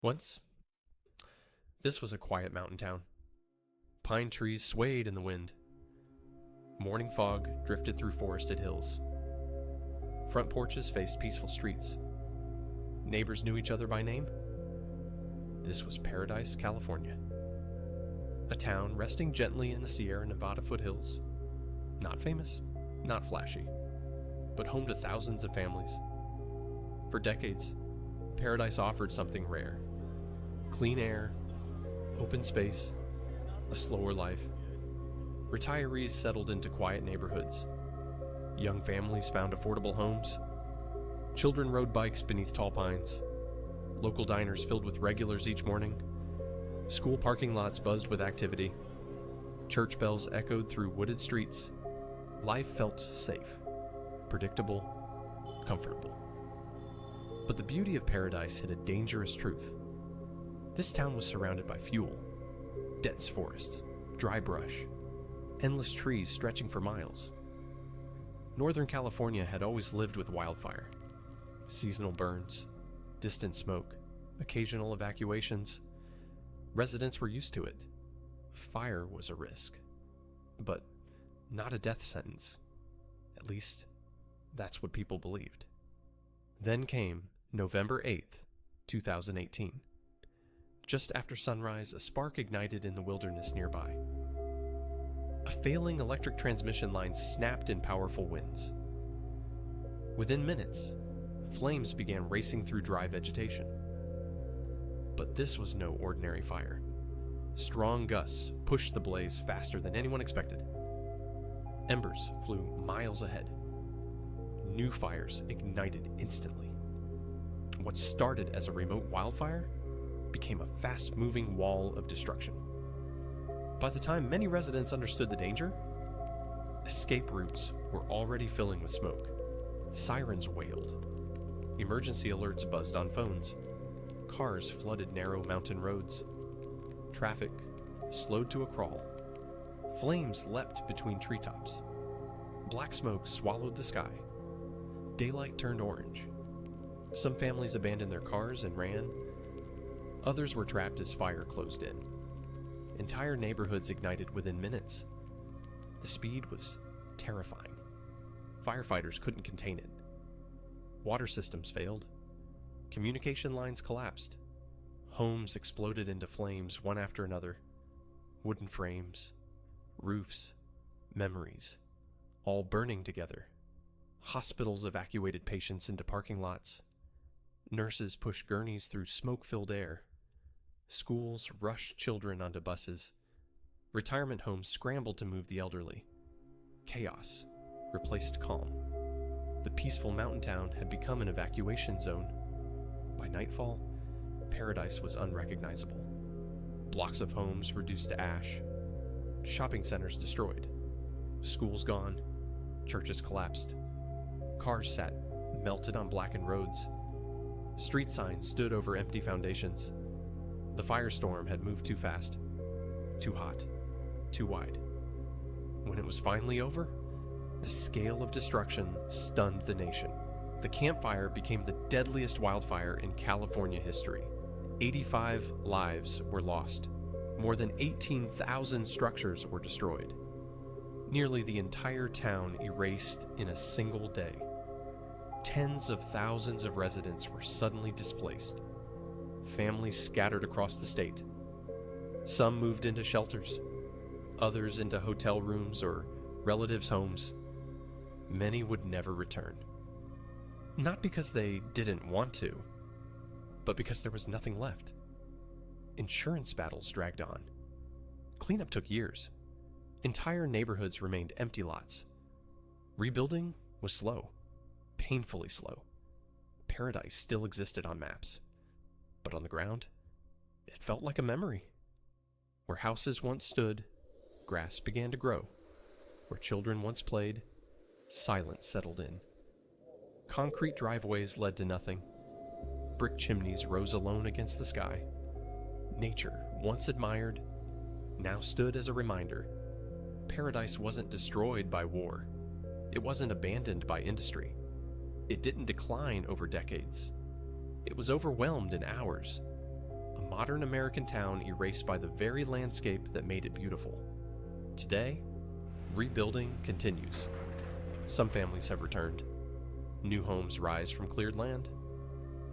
Once, this was a quiet mountain town. Pine trees swayed in the wind. Morning fog drifted through forested hills. Front porches faced peaceful streets. Neighbors knew each other by name. This was Paradise, California. A town resting gently in the Sierra Nevada foothills. Not famous, not flashy, but home to thousands of families. For decades, Paradise offered something rare. Clean air, open space, a slower life. Retirees settled into quiet neighborhoods. Young families found affordable homes. Children rode bikes beneath tall pines. Local diners filled with regulars each morning. School parking lots buzzed with activity. Church bells echoed through wooded streets. Life felt safe, predictable, comfortable. But the beauty of Paradise hid a dangerous truth. This town was surrounded by fuel, dense forests, dry brush, endless trees stretching for miles. Northern California had always lived with wildfire. Seasonal burns, distant smoke, occasional evacuations. Residents were used to it. Fire was a risk, but not a death sentence. At least, that's what people believed. Then came November 8th, 2018. Just after sunrise, a spark ignited in the wilderness nearby. A failing electric transmission line snapped in powerful winds. Within minutes, flames began racing through dry vegetation. But this was no ordinary fire. Strong gusts pushed the blaze faster than anyone expected. Embers flew miles ahead. New fires ignited instantly. What started as a remote wildfire became a fast-moving wall of destruction. By the time many residents understood the danger, escape routes were already filling with smoke. Sirens wailed. Emergency alerts buzzed on phones. Cars flooded narrow mountain roads. Traffic slowed to a crawl. Flames leapt between treetops. Black smoke swallowed the sky. Daylight turned orange. Some families abandoned their cars and ran. Others were trapped as fire closed in. Entire neighborhoods ignited within minutes. The speed was terrifying. Firefighters couldn't contain it. Water systems failed. Communication lines collapsed. Homes exploded into flames one after another. Wooden frames, roofs, memories, all burning together. Hospitals evacuated patients into parking lots. Nurses pushed gurneys through smoke-filled air. Schools rushed children onto buses. Retirement homes scrambled to move the elderly. Chaos replaced calm. The peaceful mountain town had become an evacuation zone. By nightfall, Paradise was unrecognizable. Blocks of homes reduced to ash. Shopping centers destroyed. Schools gone. Churches collapsed. Cars sat, melted on blackened roads. Street signs stood over empty foundations. The firestorm had moved too fast, too hot, too wide. When it was finally over, the scale of destruction stunned the nation. The campfire became the deadliest wildfire in California history. 85 lives were lost. More than 18,000 structures were destroyed. Nearly the entire town erased in a single day. Tens of thousands of residents were suddenly displaced. Families scattered across the state. Some moved into shelters, others into hotel rooms or relatives' homes. Many would never return. Not because they didn't want to, but because there was nothing left. Insurance battles dragged on. Cleanup took years. Entire neighborhoods remained empty lots. Rebuilding was slow, painfully slow. Paradise still existed on maps, but on the ground, it felt like a memory. Where houses once stood, grass began to grow. Where children once played, silence settled in. Concrete driveways led to nothing. Brick chimneys rose alone against the sky. Nature, once admired, now stood as a reminder. Paradise wasn't destroyed by war. It wasn't abandoned by industry. It didn't decline over decades. It was overwhelmed in hours. modern American town erased by the very landscape that made it beautiful. Today, rebuilding continues. Some families have returned. New homes rise from cleared land.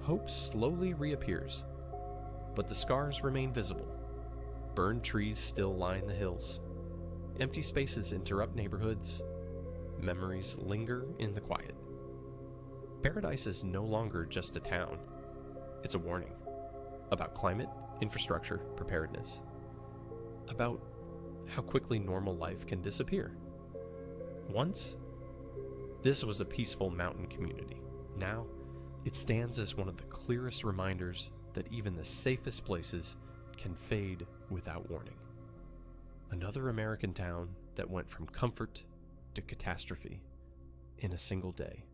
Hope slowly reappears, but the scars remain visible. Burned trees still line the hills. Empty spaces interrupt neighborhoods. Memories linger in the quiet. Paradise is no longer just a town. It's a warning about climate, infrastructure, preparedness. About how quickly normal life can disappear. Once, this was a peaceful mountain community. Now, it stands as one of the clearest reminders that even the safest places can fade without warning. Another American town that went from comfort to catastrophe in a single day.